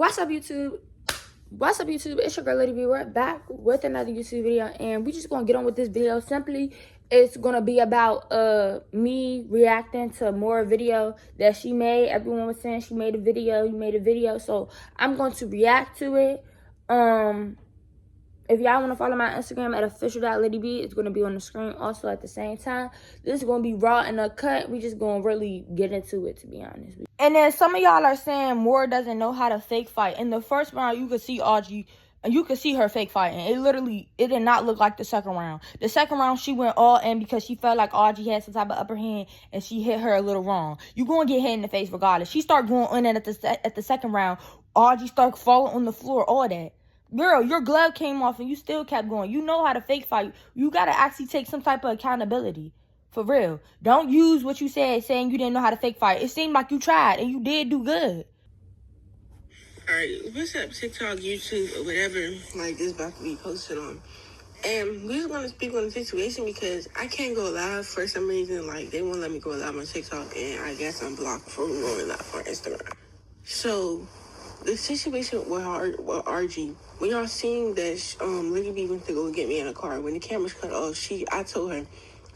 What's up, YouTube? What's up, YouTube? It's your girl, Lady B. We're back with another YouTube video, and we just gonna get on with this video. Simply, it's gonna be about me reacting to more video that she made. Everyone was saying she made a video, you made a video, so I'm going to react to it. If y'all want to follow my Instagram at official.ladyb, it's going to be on the screen also at the same time. This is going to be raw and uncut. We just going to really get into it, to be honest. And then some of y'all are saying Moore doesn't know how to fake fight. In the first round, you could see Audrey, and you could see her fake fighting. It did not look like the second round. The second round, she went all in because she felt like Audrey had some type of upper hand, and she hit her a little wrong. You going to get hit in the face regardless. She started going in at the second round. Audrey started falling on the floor, all that. Girl, your glove came off and you still kept going. You know how to fake fight. You got to actually take some type of accountability. For real. Don't use what you said saying you didn't know how to fake fight. It seemed like you tried and you did do good. Alright, what's up, TikTok, YouTube, or whatever, like, this about to be posted on. And we just want to speak on the situation because I can't go live for some reason. Like, they won't let me go live on TikTok, and I guess I'm blocked from going live on Instagram. So, the situation with RG, when y'all seen that Lady B went to go get me in a car, when the cameras cut off, I told her,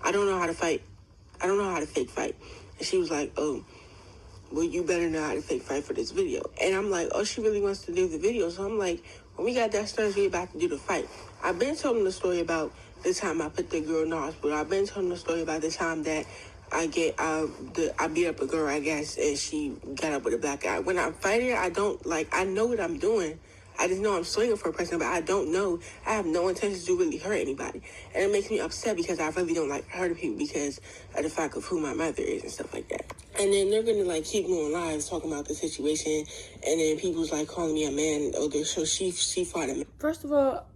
I don't know how to fight. I don't know how to fake fight. And she was like, oh, well, you better know how to fake fight for this video. And I'm like, oh, she really wants to do the video. So I'm like, when we got that started, we about to do the fight. I've been telling the story about the time I put the girl in the hospital. I've been telling the story about the time that I beat up a girl, I guess, and she got up with a black eye. When I'm fighting, I know what I'm doing. I just know I'm swinging for a person, but I don't know. I have no intentions to really hurt anybody. And it makes me upset because I really don't like hurting people because of the fact of who my mother is and stuff like that. And then they're going to, keep going live talking about the situation. And then people's, calling me a man. Oh, so she fought a man. First of all,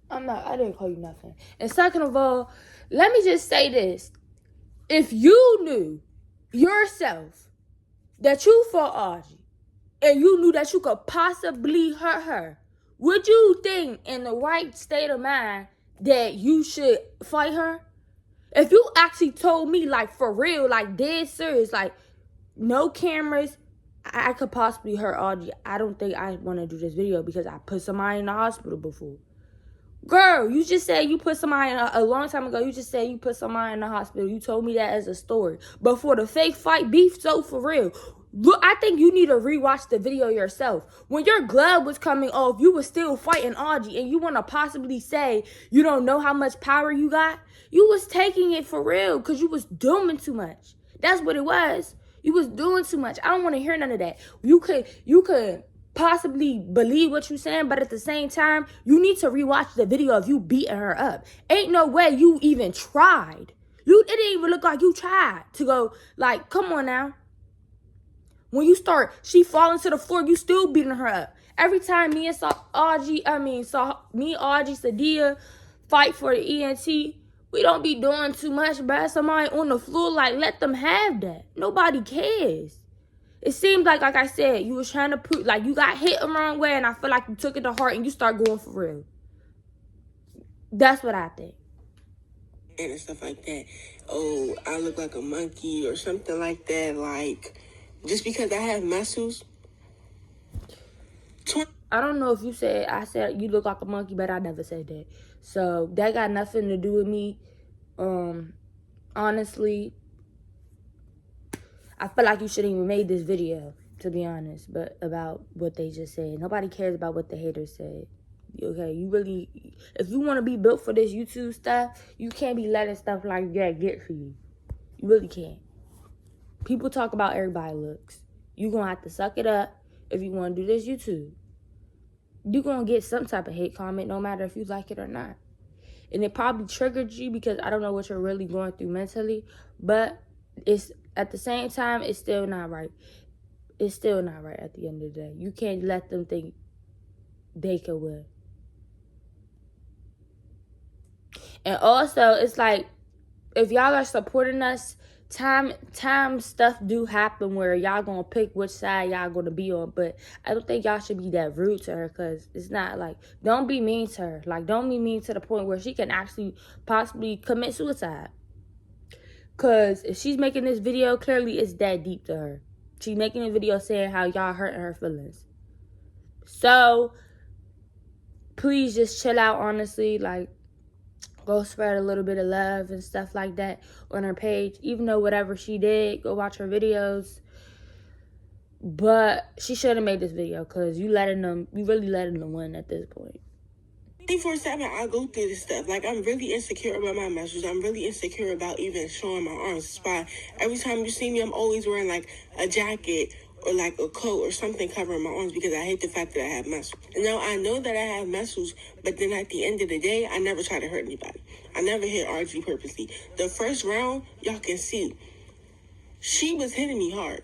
I didn't call you nothing. And second of all, let me just say this. If you knew yourself that you fought Audrey and you knew that you could possibly hurt her, would you think in the right state of mind that you should fight her? If you actually told me, for real, dead serious, no cameras, I could possibly hurt Audrey, I don't think I want to do this video because I put somebody in the hospital before. Girl, you just said you put somebody in a long time ago. You just said you put somebody in the hospital. You told me that as a story. But for the fake fight beef, so for real, look, I think you need to rewatch the video yourself. When your glove was coming off, you was still fighting Audrey, and you want to possibly say you don't know how much power you got? You was taking it for real because you was doing too much. That's what it was. You was doing too much. I don't want to hear none of that. You could possibly believe what you saying, but at the same time, you need to rewatch the video of you beating her up. Ain't no way you even tried. It didn't even look like you tried to go, come on now. When you start, she falling to the floor, you still beating her up. Every time me and Audrey, Sadia fight for the ENT, we don't be doing too much, bruh. Somebody on the floor, let them have that. Nobody cares. It seemed like I said, you was trying to prove, you got hit the wrong way, and I feel like you took it to heart and you start going for real. That's what I think. And stuff like that. Oh, I look like a monkey or something like that. Just because I have muscles. I don't know if you said, I said you look like a monkey, but I never said that. So that got nothing to do with me. Honestly, I feel like you shouldn't even made this video, to be honest, but about what they just said. Nobody cares about what the haters said. Okay, if you want to be built for this YouTube stuff, you can't be letting stuff like that get to you. You really can't. People talk about everybody looks. You going to have to suck it up if you want to do this YouTube. You're going to get some type of hate comment no matter if you like it or not. And it probably triggered you because I don't know what you're really going through mentally, but it's at the same time, it's still not right. It's still not right at the end of the day. You can't let them think they can win. And also, it's if y'all are supporting us, time stuff do happen where y'all gonna pick which side y'all gonna be on. But I don't think y'all should be that rude to her because it's not don't be mean to her. Don't be mean to the point where she can actually possibly commit suicide. Because if she's making this video, clearly it's that deep to her. She's making a video saying how y'all hurting her feelings. So, please just chill out, honestly. Like, go spread a little bit of love and stuff like that on her page. Even though whatever she did, go watch her videos. But she should have made this video because you really letting them win at this point. 24/7, I go through this stuff. Like, I'm really insecure about my muscles. I'm really insecure about even showing my arms. Spot. Every time you see me, I'm always wearing like a jacket or like a coat or something covering my arms because I hate the fact that I have muscles. And now I know that I have muscles, but then at the end of the day, I never try to hurt anybody. I never hit RG purposely. The first round, y'all can see, she was hitting me hard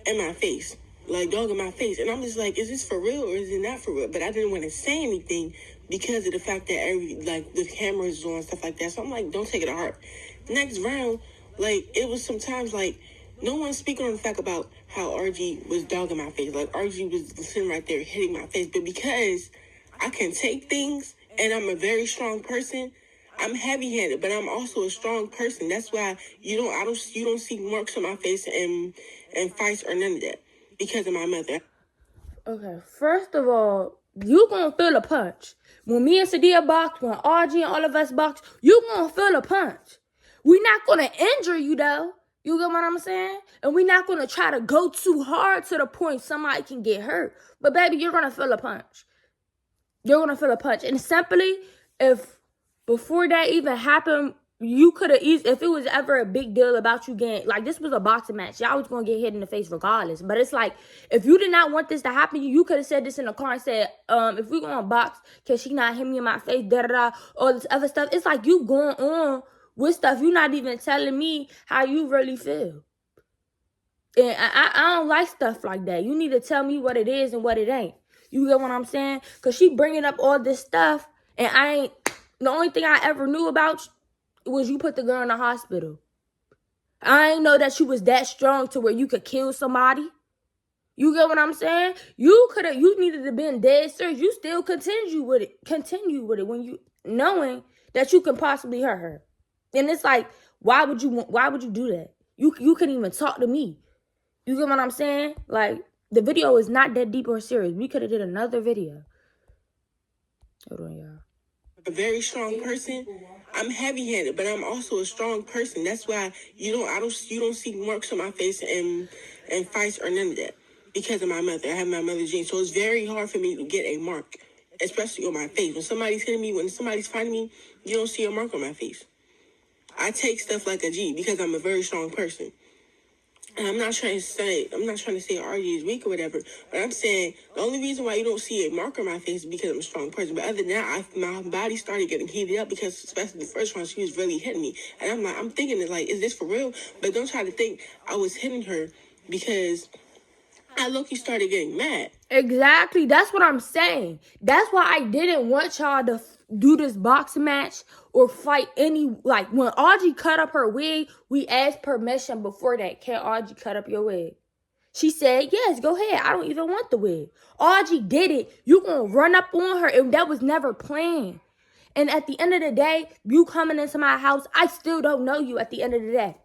in my face, like dog in my face. And I'm just like, is this for real or is it not for real? But I didn't want to say anything because of the fact that the cameras on and stuff like that. So I'm like, don't take it to heart. Next round, like, it was sometimes like no one's speaking on the fact about how RG was dogging my face. Like, RG was sitting right there hitting my face. But because I can take things and I'm a very strong person, I'm heavy-handed, but I'm also a strong person. That's why you don't see marks on my face and fights or none of that because of my mother. Okay, first of all, you gonna feel a punch. When me and Sadia box, when RG and all of us box, you gonna feel a punch. We not gonna injure you though. You get what I'm saying? And we not gonna try to go too hard to the point somebody can get hurt. But baby, you're gonna feel a punch. You're gonna feel a punch. And simply, if before that even happened, you could have easily, if it was ever a big deal about you getting, like, this was a boxing match, y'all was gonna get hit in the face regardless. But it's like, if you did not want this to happen, you could have said this in the car and said, if we gonna box, can she not hit me in my face, da-da-da, all this other stuff. It's like you going on with stuff. You not even telling me how you really feel. And I don't like stuff like that. You need to tell me what it is and what it ain't. You get what I'm saying? Because she bringing up all this stuff, and the only thing I ever knew about was you put the girl in the hospital. I ain't know that you was that strong to where you could kill somebody. You get what I'm saying? You needed to been dead serious. You still continue with it when you knowing that you can possibly hurt her. And it's like, why would you do that? You couldn't even talk to me. You get what I'm saying? Like, the video is not that deep or serious. We could have did another video. Hold on, y'all. A very strong person. I'm heavy-handed, but I'm also a strong person. That's why you don't see marks on my face and fights or none of that because of my mother. I have my mother's genes, so it's very hard for me to get a mark, especially on my face. When somebody's hitting me, when somebody's fighting me, you don't see a mark on my face. I take stuff like a G because I'm a very strong person. And I'm not trying to say RG is weak or whatever, but I'm saying the only reason why you don't see a mark on my face is because I'm a strong person. But other than that, my body started getting heated up because, especially the first one, she was really hitting me. And I'm thinking that, like, is this for real? But don't try to think I was hitting her because I low-key started getting mad. Exactly. That's what I'm saying. That's why I didn't want y'all to do this boxing match or fight any, like, when Audrey cut up her wig, we asked permission before that. Can Audrey cut up your wig? She said, yes, go ahead. I don't even want the wig. Audrey did it. You gonna run up on her, and that was never planned. And at the end of the day, you coming into my house, I still don't know you at the end of the day.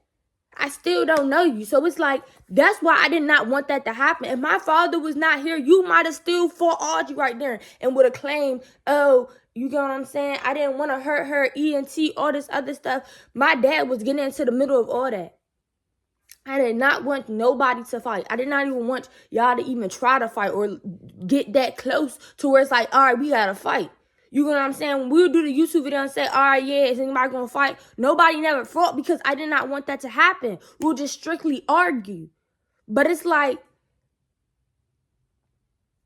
I still don't know you. So it's like, that's why I did not want that to happen. If my father was not here, you might have still fought Audrey right there and would have claimed, oh, you get what I'm saying? I didn't want to hurt her, ENT, all this other stuff. My dad was getting into the middle of all that. I did not want nobody to fight. I did not even want y'all to even try to fight or get that close to where it's like, all right, we got to fight. You know what I'm saying? When we'll do the YouTube video and say, all right, yeah, is anybody going to fight? Nobody never fought because I did not want that to happen. We'll just strictly argue. But it's like,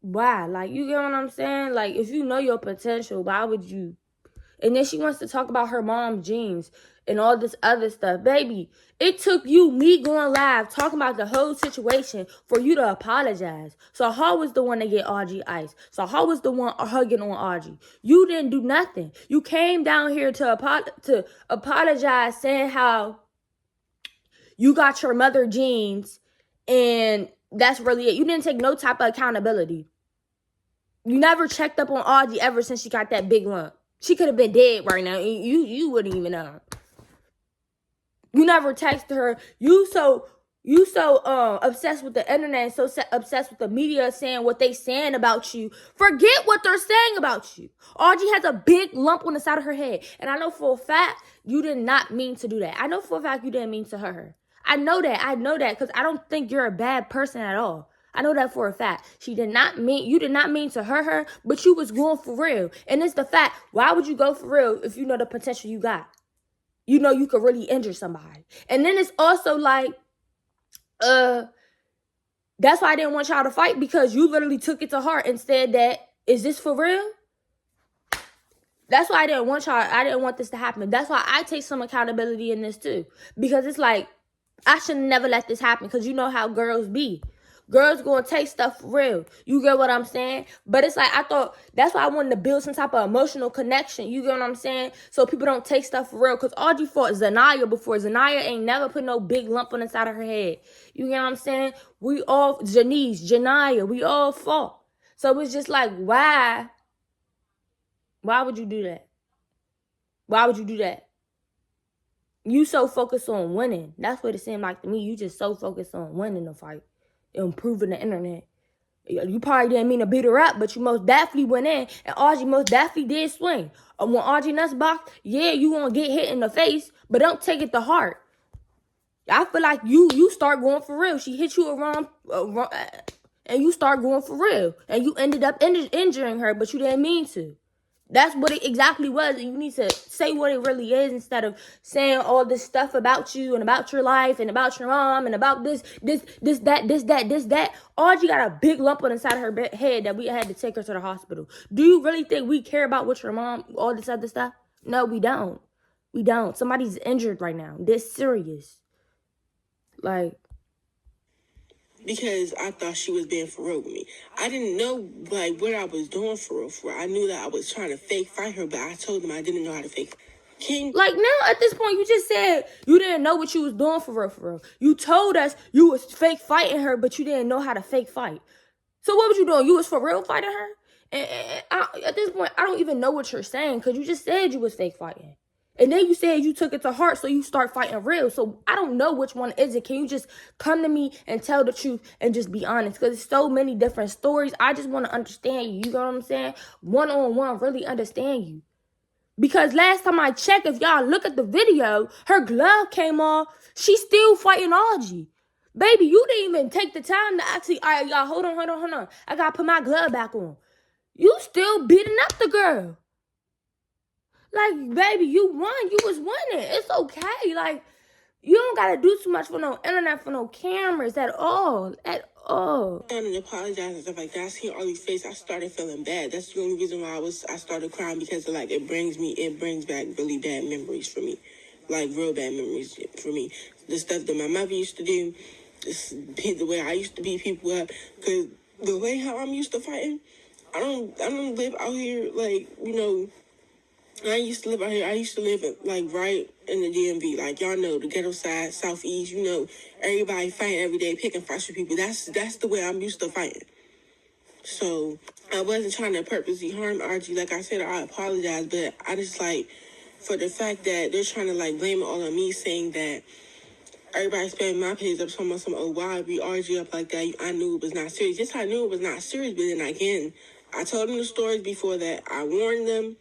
why? Like, you get what I'm saying? Like, if you know your potential, why would you? And then she wants to talk about her mom's jeans and all this other stuff. Baby, it took me going live, talking about the whole situation for you to apologize. So how was the one to get Audrey ice? So how was the one hugging on Audrey? You didn't do nothing. You came down here to apologize, saying how you got your mother jeans and that's really it. You didn't take no type of accountability. You never checked up on Audrey ever since she got that big lump. She could have been dead right now. You wouldn't even know. You never texted her. You so obsessed with the internet and so obsessed with the media saying what they saying about you. Forget what they're saying about you. Audrey has a big lump on the side of her head. And I know for a fact you did not mean to do that. I know for a fact you didn't mean to hurt her. I know that because I don't think you're a bad person at all. I know that for a fact. You did not mean to hurt her, but you was going for real. And it's the fact, why would you go for real if you know the potential you got? You know you could really injure somebody. And then it's also like, that's why I didn't want y'all to fight, because you literally took it to heart and said that, is this for real? That's why I didn't want this to happen. That's why I take some accountability in this too. Because it's like, I should never let this happen, because you know how girls be. Girls gonna take stuff for real. You get what I'm saying? But it's like, I thought, that's why I wanted to build some type of emotional connection. You get what I'm saying? So people don't take stuff for real. Because Audrey fought Zanaya before. Zanaya ain't never put no big lump on the side of her head. You get what I'm saying? We all, Janaya, we all fought. So it's just like, why? Why would you do that? Why would you do that? You so focused on winning. That's what it seemed like to me. You just so focused on winning the fight. Improving the internet. You probably didn't mean to beat her up, but you most definitely went in, and Audrey most definitely did swing. When Audrey nuts box, yeah, you gonna get hit in the face, but don't take it to heart. I feel like you start going for real. She hit you around, and you start going for real, and you ended up injuring her, but you didn't mean to. That's what it exactly was. You need to say what it really is instead of saying all this stuff about you and about your life and about your mom and about this, that. Audrey got a big lump on the side of her head that we had to take her to the hospital. Do you really think we care about what your mom, all this other stuff? No, we don't. We don't. Somebody's injured right now. This serious. Like, because I thought she was being for real with me. I didn't know, like, what I was doing for real. I knew that I was trying to fake fight her, but I told them I didn't know how to fake. Like, now, at this point, you just said you didn't know what you was doing for real. You told us you was fake fighting her, but you didn't know how to fake fight. So what was you doing? You was for real fighting her? And at this point, I don't even know what you're saying, because you just said you was fake fighting. And then you said you took it to heart, so you start fighting real. So I don't know which one is it. Can you just come to me and tell the truth and just be honest? Because there's so many different stories. I just want to understand you. You know what I'm saying? One-on-one, really understand you. Because last time I checked, if y'all look at the video, her glove came off. She's still fighting Audrey. Baby, you didn't even take the time to actually, all right, y'all, hold on. I got to put my glove back on. You still beating up the girl. Like, baby, you won. You was winning. It's okay. Like, you don't got to do too much for no internet, for no cameras at all. At all. And apologize and stuff like that. I seen all these faces. I started feeling bad. That's the only reason why I started crying, because like it brings back really bad memories for me, like real bad memories for me. The stuff that my mother used to do, the way I used to beat people up, because the way how I'm used to fighting, I don't live out here like, you know. I used to live out here. I used to live like right in the DMV, like y'all know, the ghetto side, southeast. You know, everybody fighting every day, picking fights with people. That's the way I'm used to fighting. So I wasn't trying to purposely harm Archie. Like I said, I apologize, but I just like for the fact that they're trying to like blame it all on me, saying that everybody spending my page up talking about some, oh, why be Archie up like that? I knew it was not serious. Yes, I knew it was not serious, but then again, I told them the stories before that. I warned them.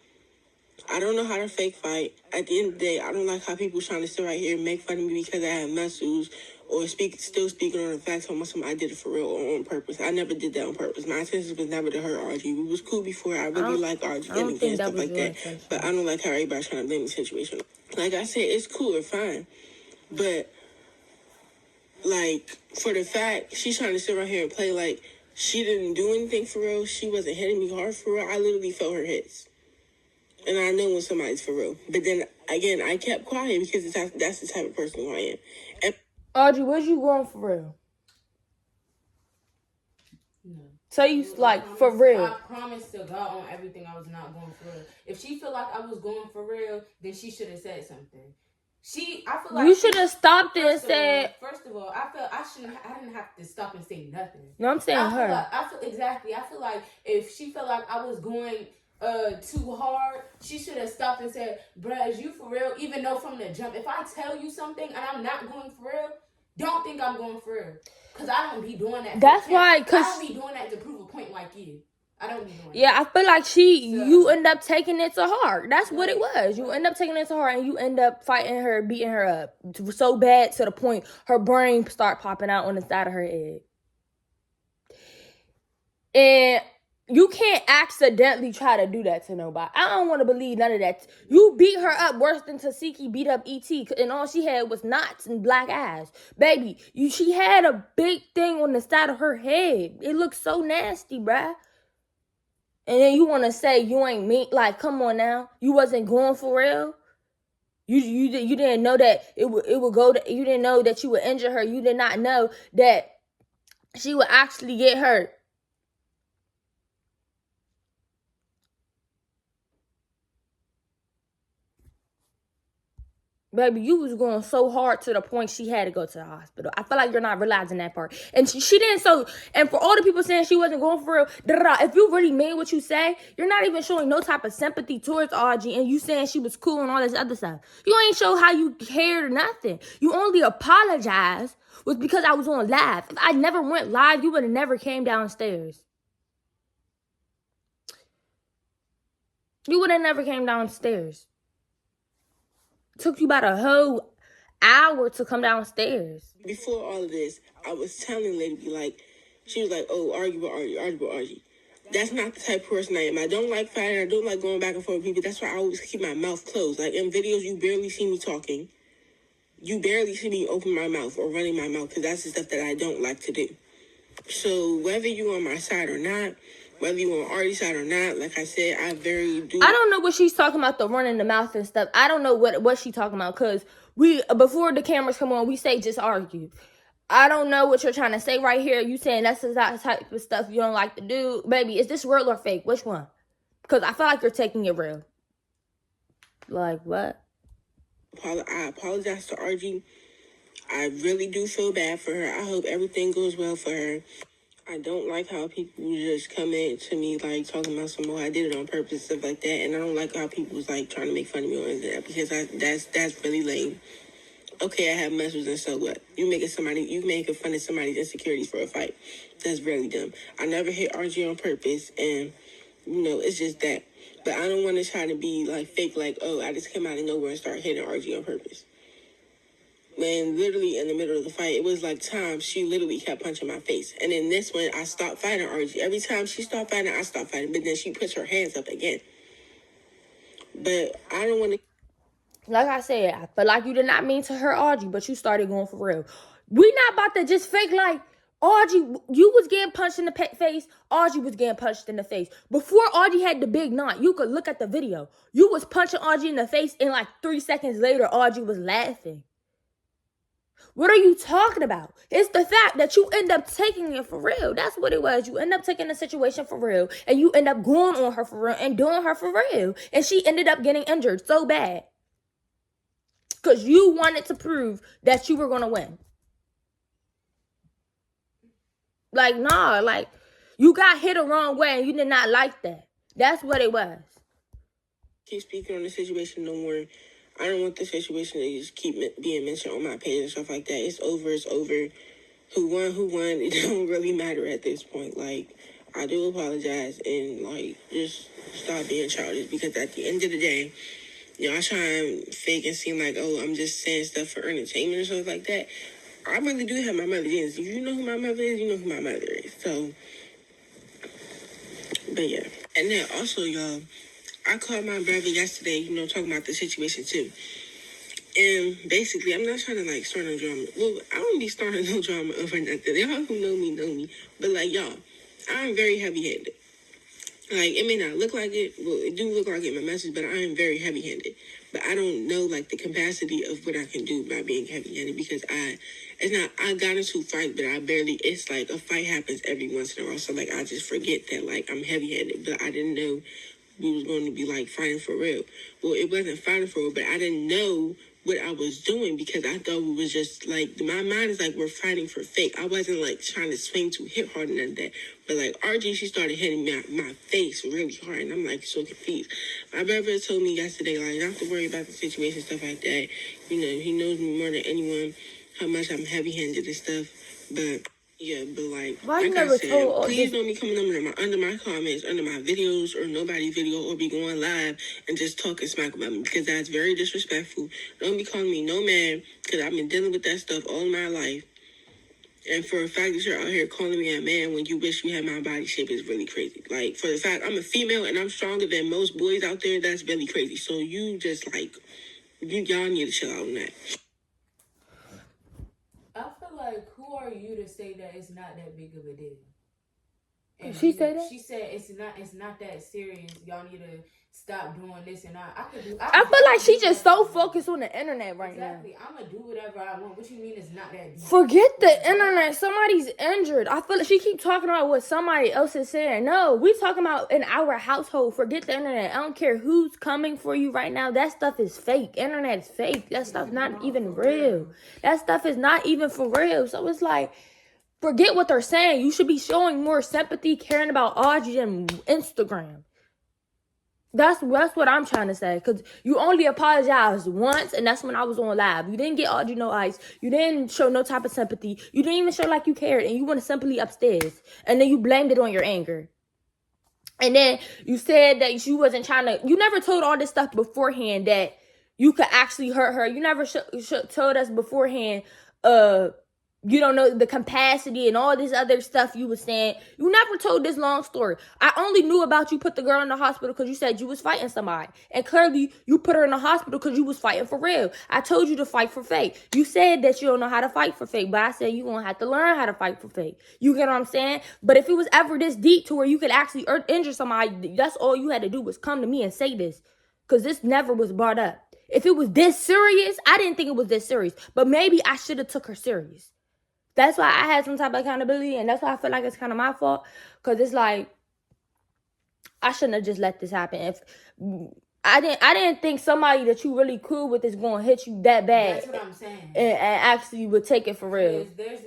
I don't know how to fake fight. At the end of the day, I don't like how people trying to sit right here and make fun of me because I have muscles, or still speaking on the facts on something I did it for real or on purpose. I never did that on purpose. My intention was never to hurt RG. We was cool before. I really like RG and again, stuff like that. But I don't like how everybody's trying to blame the situation. Like I said, it's cool or fine. But, like, for the fact she's trying to sit right here and play like she didn't do anything for real, she wasn't hitting me hard for real, I literally felt her hits. And I know when somebody's for real. But then, again, I kept quiet because that's the type of person who I am. And Audrey, where's you going for real? No. So you, like, for real. I promised to God on everything I was not going for real. If she feel like I was going for real, then she should have said something. I feel like you should have stopped it and said. First of all, I didn't have to stop and say nothing. No, I'm saying her. I feel like if she felt like I was going too hard, she should have stopped and said, bruh, is you for real? Even though from the jump, if I tell you something and I'm not going for real, don't think I'm going for real. Because I don't be doing that. That's why, I don't be doing that to prove a point like you. I don't be doing that. Yeah, I feel like you end up taking it to heart. That's what it was. You end up taking it to heart, and you end up fighting her, beating her up so bad to the point her brain start popping out on the side of her head. And you can't accidentally try to do that to nobody. I don't want to believe none of that. You beat her up worse than Tasiki beat up E.T. and all she had was knots and black eyes. Baby, she had a big thing on the side of her head. It looks so nasty, bruh. And then you want to say you ain't me? Like, come on now. You wasn't going for real? You didn't know that it would go to, you didn't know that you would injure her. You did not know that she would actually get hurt. Baby, you was going so hard to the point she had to go to the hospital. I feel like you're not realizing that part. And she didn't, and for all the people saying she wasn't going for real, if you really mean what you say, you're not even showing no type of sympathy towards Audrey, and you saying she was cool and all this other stuff. You ain't show how you cared or nothing. You only apologized was because I was on live. If I never went live, you would have never came downstairs. You would have never came downstairs. Took you about a whole hour to come downstairs. Before all of this, I was telling Lady, like, she was like, oh, argue. That's not the type of person I am. I don't like fighting. I don't like going back and forth with people. That's why I always keep my mouth closed. Like, in videos, you barely see me talking. You barely see me open my mouth or running my mouth, because that's the stuff that I don't like to do. So whether you're on my side or not, whether you're on Artie's side or not, like I said, I don't know what she's talking about, the running the mouth and stuff. I don't know what she's talking about, because before the cameras come on, we say just argue. I don't know what you're trying to say right here. You saying that's the type of stuff you don't like to do. Baby, is this real or fake? Which one? Because I feel like you're taking it real. Like, what? I apologize to RG. I really do feel bad for her. I hope everything goes well for her. I don't like how people just come in to me, like, talking about some more. I did it on purpose, stuff like that. And I don't like how people was, like, trying to make fun of me on that, because that's really lame. Okay, I have muscles, and so what? You making fun of somebody's insecurities for a fight. That's really dumb. I never hit RG on purpose, and, it's just that. But I don't want to try to be, like, fake, like, oh, I just came out of nowhere and started hitting RG on purpose. When literally in the middle of the fight, it was like times she literally kept punching my face. And in this one, I stopped fighting RG. Every time she stopped fighting, I stopped fighting. But then she puts her hands up again. But I don't want to... Like I said, I feel like you did not mean to hurt Audrey, but you started going for real. We not about to just fake like Audrey, you was getting punched in the face. Audrey was getting punched in the face. Before Audrey had the big knot, you could look at the video. You was punching Audrey in the face, and like 3 seconds later, Audrey was laughing. What are you talking about? It's the fact that you end up taking it for real. That's what it was. You end up taking the situation for real. And you end up going on her for real and doing her for real. And she ended up getting injured so bad. Because you wanted to prove that you were going to win. Like, nah, like, you got hit the wrong way and you did not like that. That's what it was. Keep speaking on the situation no more. I don't want the situation to just keep being mentioned on my page and stuff like that. It's over. Who won, it don't really matter at this point. Like, I do apologize, and, like, just stop being childish, because at the end of the day, y'all try and fake and seem like, oh, I'm just saying stuff for entertainment or stuff like that. I really do have my mother genes. If you know who my mother is, you know who my mother is. So, but yeah. And then also, y'all, I called my brother yesterday, talking about the situation too. And basically, I'm not trying to, like, start no drama. Well, I don't be starting no drama over nothing. Y'all who know me. But, like, y'all, I'm very heavy-handed. Like, it may not look like it. Well, it do look like it in my message, but I am very heavy-handed. But I don't know, like, the capacity of what I can do by being heavy-handed, because I got into a fight, but it's like a fight happens every once in a while. So, like, I just forget that, like, I'm heavy-handed. But I didn't know we was going to be, like, fighting for real. Well, it wasn't fighting for real, but I didn't know what I was doing, because I thought we was just, like, my mind is like, we're fighting for fake. I wasn't, like, trying to swing too hip hard and none of that. But, like, RG, she started hitting my face really hard, and I'm, like, so confused. My brother told me yesterday, like, not to worry about the situation, stuff like that. He knows me more than anyone. how much I'm heavy-handed and stuff. But yeah, but like, Why you like I never said, told all please this? don't be coming under my comments, under my videos, or nobody's video, or be going live and just talking smack about me, because that's very disrespectful. Don't be calling me no man, because I've been dealing with that stuff all my life. And for a fact that you're out here calling me a man when you wish you had my body shape is really crazy. Like, for the fact I'm a female and I'm stronger than most boys out there, that's really crazy. So you just like, y'all need to chill out on that. I feel like, who are you to say that it's not that big of a deal? And She said that? She said it's not that serious. Y'all need to stop doing this and I feel like she just so focused on the internet right now. Exactly. I'm gonna do whatever I want. What you mean it's not that deep? Forget the internet. Somebody's injured. I feel like she keep talking about what somebody else is saying. No, we talking about in our household. Forget the internet. I don't care who's coming for you right now. That stuff is fake. Internet is fake. That stuff's not even real. That stuff is not even for real. So it's like, forget what they're saying. You should be showing more sympathy, caring about Audrey than Instagram. That's what I'm trying to say. Because you only apologized once, and that's when I was on live. You didn't get Audrey no ice. You didn't show no type of sympathy. You didn't even show like you cared, and you went simply upstairs. And then you blamed it on your anger. And then you said that you wasn't trying to... You never told all this stuff beforehand that you could actually hurt her. You never told us beforehand... You don't know the capacity and all this other stuff you was saying. You never told this long story. I only knew about you put the girl in the hospital because you said you was fighting somebody. And clearly, you put her in the hospital because you was fighting for real. I told you to fight for fake. You said that you don't know how to fight for fake. But I said you going to have to learn how to fight for fake. You get what I'm saying? But if it was ever this deep to where you could actually injure somebody, that's all you had to do was come to me and say this. Because this never was brought up. If it was this serious, I didn't think it was this serious. But maybe I should have took her serious. That's why I had some type of accountability, and that's why I feel like it's kind of my fault, because it's like, I shouldn't have just let this happen. If I didn't think somebody that you really cool with is going to hit you that bad. That's what I'm saying. And actually would take it for real. There's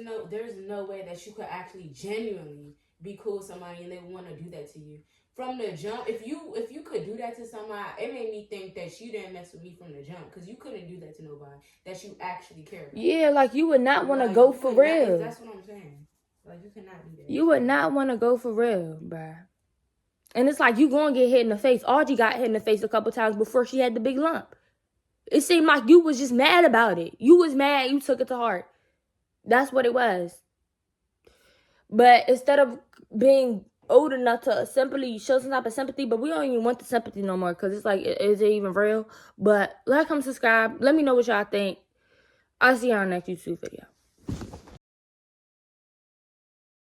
no way that you could actually genuinely be cool with somebody and they want to do that to you. From the jump, if you could do that to somebody, it made me think that you didn't mess with me from the jump, because you couldn't do that to nobody that you actually care about. Yeah, like you would not want to go for real. That's what I'm saying. Like, you cannot do that. You would not want to go for real, bruh. And it's like you going to get hit in the face. Audrey got hit in the face a couple times before she had the big lump. It seemed like you was just mad about it. You was mad. You took it to heart. That's what it was. But instead of being old enough to simply show some type of sympathy, but we don't even want the sympathy no more, because it's like, is it even real? But like, comment, subscribe. Let me know what y'all think. I'll see y'all next YouTube video.